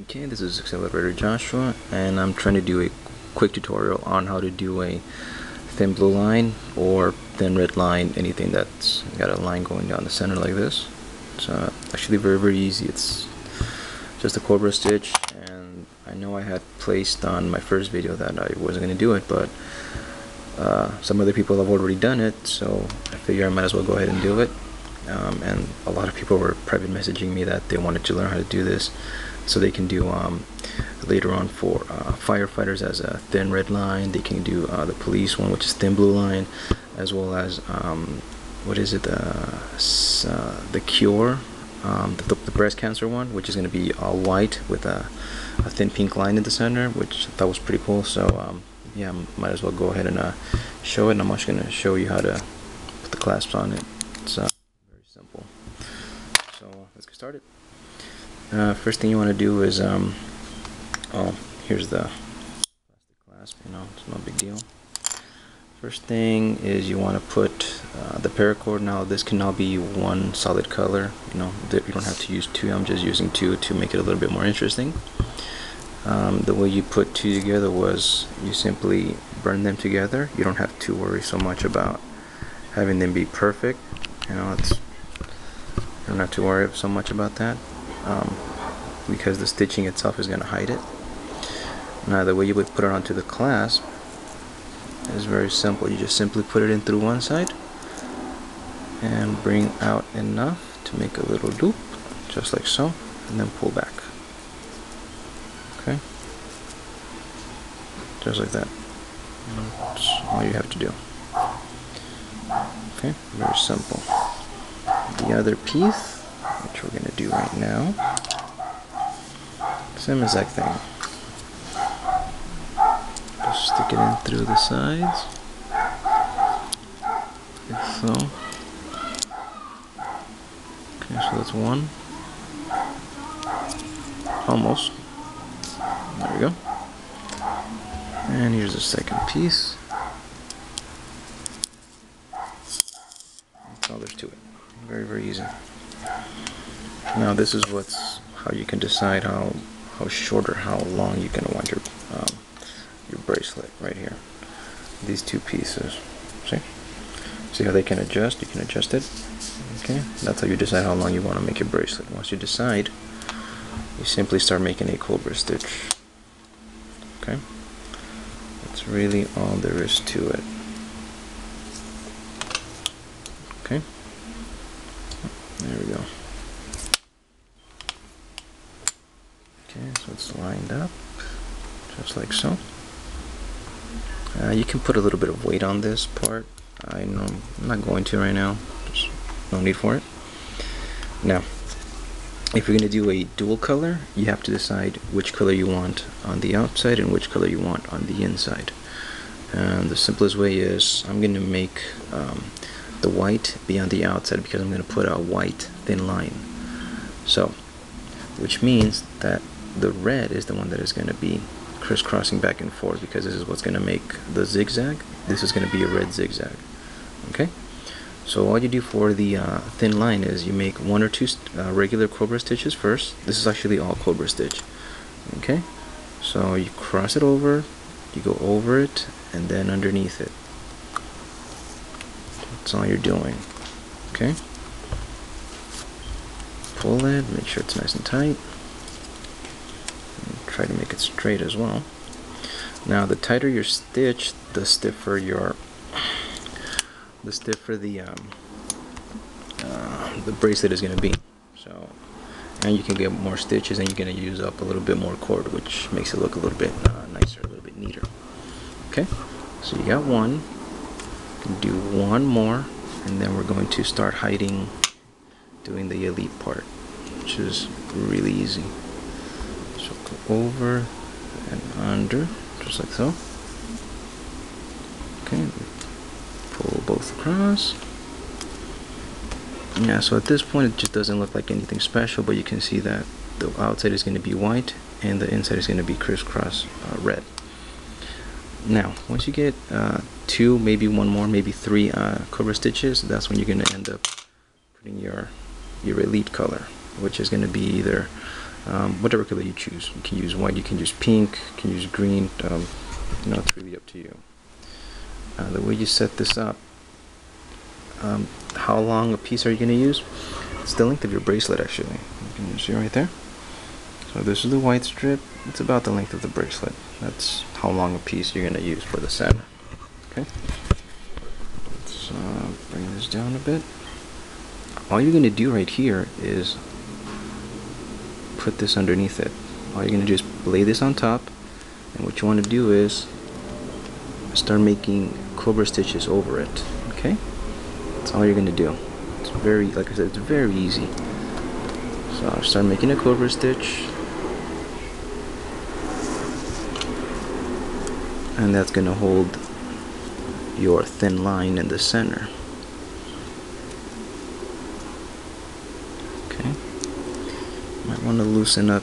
Okay, this is Accelerator Joshua, and I'm trying to do a quick tutorial on how to do a thin blue line or thin red line, anything that's got a line going down the center like this. It's actually very easy. It's just a cobra stitch, and I know I had placed on my first video that I wasn't going to do it, but some other people have already done it, so I figure I might as well go ahead and do it. And a lot of people were private messaging me that they wanted to learn how to do this so they can do later on for firefighters as a thin red line. They can do the police one, which is thin blue line, as well as what is it, the cure, the breast cancer one, which is going to be all white with a thin pink line in the center, which I thought was pretty cool. So yeah, might as well go ahead and show it, and I'm actually going to show you how to put the clasps on it. It's very simple. So let's get started. First thing you want to do is here's the plastic clasp, it's no big deal. First thing is you want to put the paracord. Now this can now be one solid color, you don't have to use two. I'm just using two to make it a little bit more interesting. The way you put two together was you simply burn them together. You don't have to worry so much about having them be perfect. You don't have to worry so much about that, because the stitching itself is going to hide it. Now the way you would put it onto the clasp is very simple. You just simply put it in through one side and bring out enough to make a little loop, just like so, and then pull back. Okay, just like that. That's all you have to do. Okay, very simple. The other piece, which we're going to do right now, same exact thing. Just stick it in through the sides, like so. Okay, so that's one. Almost. There we go. And here's the second piece. That's all there's to it. Very easy. Now this is how you can decide how short or how long you're gonna want your bracelet right here. These two pieces. See how they can adjust? You can adjust it. Okay, that's how you decide how long you want to make your bracelet. Once you decide, you simply start making a cobra stitch. Okay, that's really all there is to it. Okay, there we go. Okay, so it's lined up just like so. You can put a little bit of weight on this part. I know I'm not going to right now, just no need for it. Now if you're going to do a dual color, you have to decide which color you want on the outside and which color you want on the inside. And the simplest way is I'm going to make the white be on the outside, because I'm going to put a white thin line. So, which means that the red is the one that is going to be crisscrossing back and forth, because this is what's going to make the zigzag. This is going to be a red zigzag. Okay? So all you do for the thin line is you make one or two regular cobra stitches first. This is actually all cobra stitch. Okay? So you cross it over, you go over it, and then underneath it. That's all you're doing. Okay? Pull it, make sure it's nice and tight. And try to make it straight as well. Now the tighter your stitch, the stiffer the bracelet is going to be. So, and you can get more stitches, and you're going to use up a little bit more cord, which makes it look a little bit nicer, a little bit neater. Okay, so you got one. You can do one more, and then we're going to start doing the elite part, which is really easy. So go over and under, just like so. Okay, pull both across. Yeah, so at this point it just doesn't look like anything special, but you can see that the outside is going to be white and the inside is going to be crisscross red. Now once you get two, maybe one more, maybe three cobra stitches, that's when you're going to end up putting your elite color, which is going to be either whatever color you choose. You can use white, you can use pink, you can use green. It's really up to you. The way you set this up, how long a piece are you going to use? It's the length of your bracelet, actually. You can see right there. So this is the white strip. It's about the length of the bracelet. That's how long a piece you're going to use for the center. Okay. Let's bring this down a bit. All you're going to do right here is put this underneath it. All you're going to do is lay this on top, and what you want to do is start making cobra stitches over it. Okay, that's all you're going to do. It's very, like I said, it's very easy. So start making a cobra stitch, and that's going to hold your thin line in the center. Okay, might want to loosen up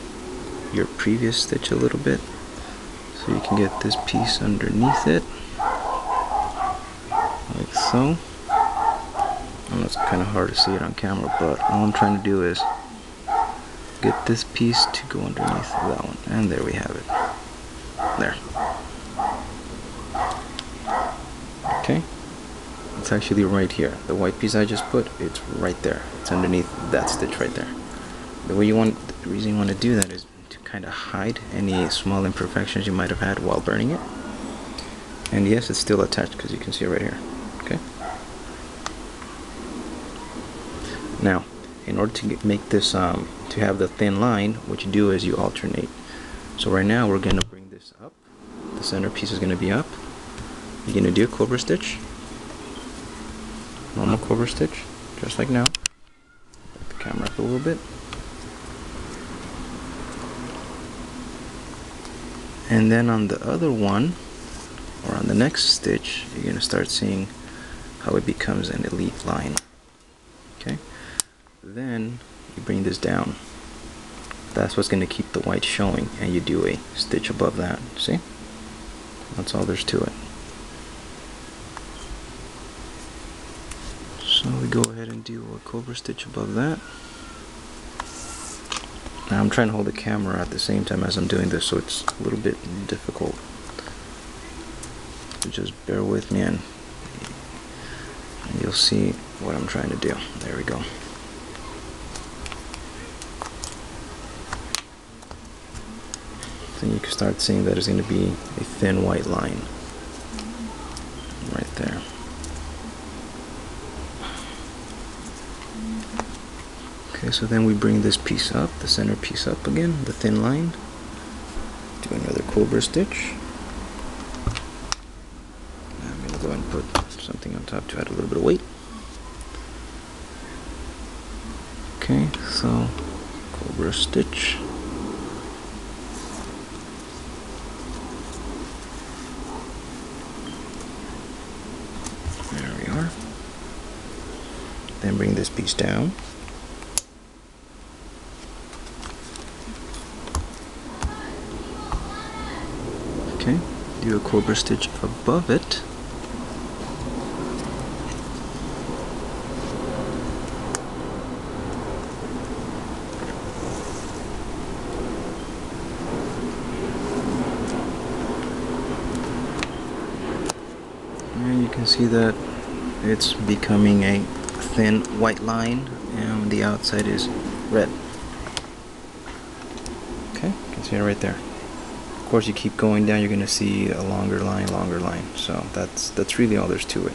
your previous stitch a little bit so you can get this piece underneath it, like so. And it's kind of hard to see it on camera, but all I'm trying to do is get this piece to go underneath that one, and there we have it. There. Okay, it's actually right here. The white piece I just put, it's right there. It's underneath that stitch right there. The reason you want to do that is to kind of hide any small imperfections you might have had while burning it. And yes, it's still attached because you can see it right here. Okay. Now, in order to make this, to have the thin line, what you do is you alternate. So right now we're going to bring this up. The center piece is going to be up. You're going to do a cobra stitch, normal cobra stitch, just like now. Back the camera up a little bit. And then on the other one, or on the next stitch, you're going to start seeing how it becomes an elite line. Okay? Then you bring this down. That's what's going to keep the white showing, and you do a stitch above that. See? That's all there's to it. So we go ahead and do a cobra stitch above that. Now I'm trying to hold the camera at the same time as I'm doing this, so it's a little bit difficult. So just bear with me, and you'll see what I'm trying to do. There we go. Then you can start seeing that it's going to be a thin white line right there. Okay, so then we bring this piece up, the center piece up again, the thin line. Do another cobra stitch. Now I'm going to go and put something on top to add a little bit of weight. Okay, so cobra stitch. There we are. Then bring this piece down. Okay, do a cobra stitch above it. And you can see that it's becoming a thin white line, and the outside is red. Okay, you can see it right there. Of course, you keep going down, you're going to see a longer line. So that's really all there's to it.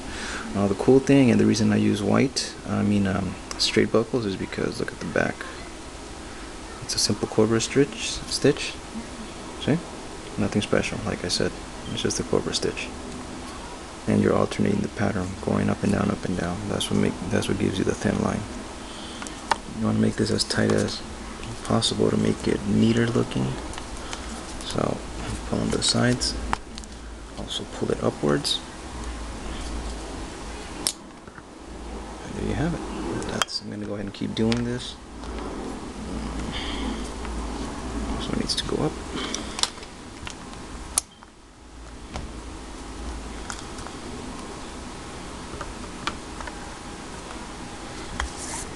Now the cool thing, and the reason I use white, straight buckles, is because look at the back. It's a simple cobra stitch. See? Nothing special, like I said. It's just a cobra stitch. And you're alternating the pattern, going up and down, up and down. That's what gives you the thin line. You want to make this as tight as possible to make it neater looking. So pull on the sides, also pull it upwards, and there you have it. I'm going to go ahead and keep doing this. This one needs to go up.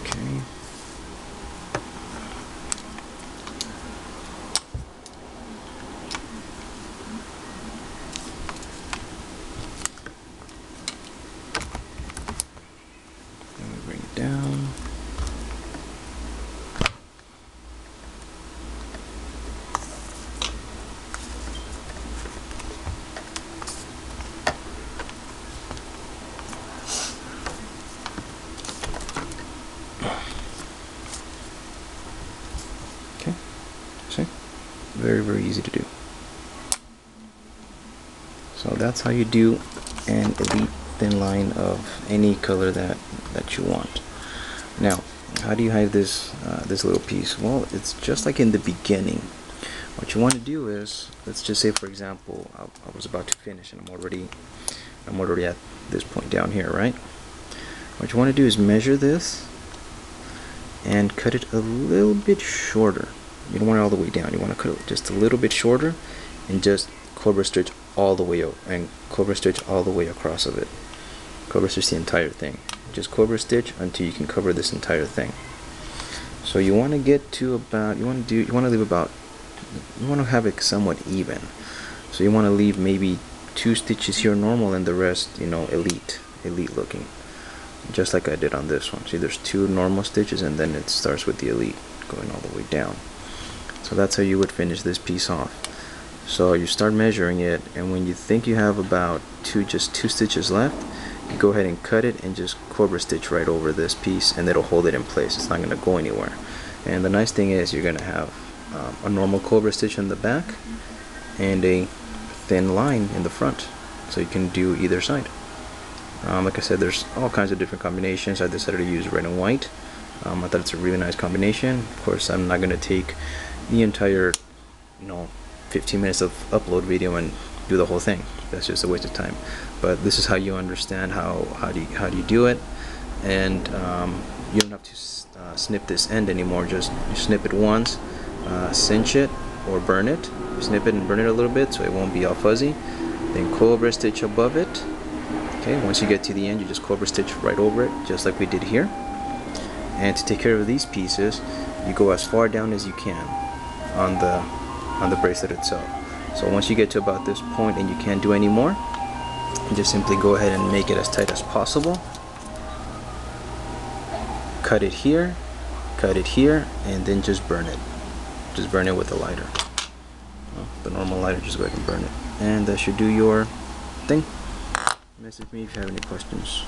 Okay. Very, very easy to do. So that's how you do an elite thin line of any color that you want. Now, how do you hide this this little piece? Well, it's just like in the beginning. What you want to do is, let's just say for example, I was about to finish and I'm already at this point down here, right? What you want to do is measure this and cut it a little bit shorter. You don't want it all the way down. You want to cut it just a little bit shorter and just cobra stitch all the way out and cobra stitch all the way across of it. Cobra stitch the entire thing. Just cobra stitch until you can cover this entire thing. So you want to get to about, you want to have it somewhat even. So you want to leave maybe 2 stitches here normal and the rest, you know, elite looking. Just like I did on this one. See, there's 2 normal stitches and then it starts with the elite going all the way down. So that's how you would finish this piece off. So you start measuring it, and when you think you have about just 2 stitches left, you go ahead and cut it and just cobra stitch right over this piece, and it'll hold it in place. It's not going to go anywhere. And the nice thing is you're going to have a normal cobra stitch in the back and a thin line in the front, so you can do either side. Like I said, there's all kinds of different combinations. I decided to use red and white. I thought it's a really nice combination. Of course, I'm not going to take the entire 15 minutes of upload video and do the whole thing. That's just a waste of time. But this is how you understand how do you do it, and you don't have to snip this end anymore. Just you snip it once, cinch it or burn it. You snip it and burn it a little bit so it won't be all fuzzy. Then cobra stitch above it. Okay, once you get to the end, you just cobra stitch right over it, just like we did here. And to take care of these pieces, you go as far down as you can on the bracelet itself. So once you get to about this point and you can't do any more, you just simply go ahead and make it as tight as possible. Cut it here, and then just burn it. Just burn it with a lighter. The normal lighter, just go ahead and burn it. And that should do your thing. Message me if you have any questions.